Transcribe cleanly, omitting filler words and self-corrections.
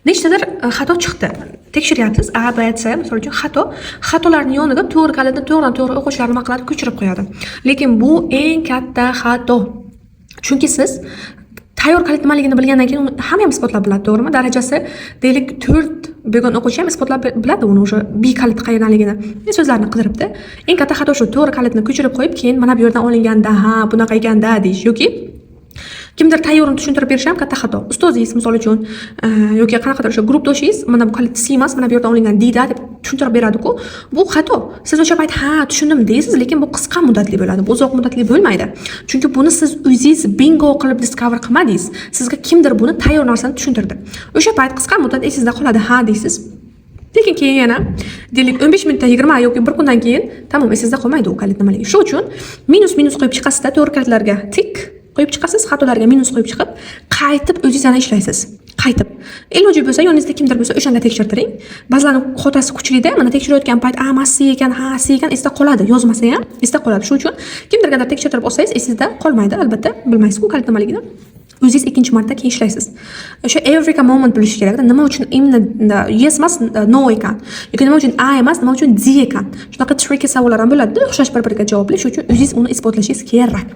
nechtadir xato chiqdi. Tekshiryapsiz A, B, C misol uchun xatolarning yoniga to'g'ri kalitni to'g'ridan-to'g'ri o'quvchilar nima qiladi, ko'chirib qo'yadi. Lekin bu eng katta xato. Chunki siz tayyor kalit nimaligini bilgandan keyin uni hamma ham isbotlab biladi, to'g'rimi? Darajasi deylik 4 bo'lgan o'quvchi ham isbotlab biladi uni o'sha B kaliti qayerdanligini. So'zlarni qidiribdi. Eng katta xato shu, to'g'ri kalitni ko'chirib qo'yib, keyin mana bu yerdan olinganda, ha, bunaqa ekanda deyish yoki kimdir tayyorini tushuntirib berish ham katta xato. Ustozingiz misol uchun yoki qanaqadir o'sha guruhdoshingiz mana bu kalit C emas, mana bu yerdan olingan D da deb tushuntirib beradi-ku, bu xato. Siz o'sha payt ha, tushundim deysiz, lekin bu qisqa muddatli bo'ladi. Bu uzoq muddatli bo'lmaydi. Chunki buni siz o'zingiz bingo qilib discover qilmadingiz. Sizga kimdir buni tayyor narsani tushuntirdi. O'sha payt qisqa muddat esingizda qoladi, ha deysiz. Lekin keyin yana deylik 15 minutdan 20 yoki 1 kundan keyin tamom esingizda qolmaydi u kalit nimaligi. Shuning uchun minus qo'yib chiqasizda, to'g'ri kalitlarga tik qo'yib chiqasiz, xatolarga minus qo'yib chiqib, qaytib o'zingiz yana ishlaysiz. Qaytib. Iloji bo'lsa, yoningizda kimdir bo'lsa, o'shanda tekshirtiring. Ba'zilarning xotasi kuchlida, mana tekshirayotgan payt A emas, C ekan, ha, C ekan esda qoladi, yozmasa ham esda qoladi. Shuning uchun kimdirgadir tekshirtirib olsangiz, esingizda qolmaydi, albatta, bilmaysiz-ku kalit nimaligini. O'zingiz ikkinchi marta keyin ishlaysiz. O'sha every moment bilish kerak-da, nima uchun imенно yes emas, no ekan. Yoki nima uchun A emas, nima uchun D ekan. Shunaqa tricky savollar ham bo'ladi-da, o'xshash bir-biriga javobli. Shuning uchun o'zingiz uni isbotlashingiz kerak.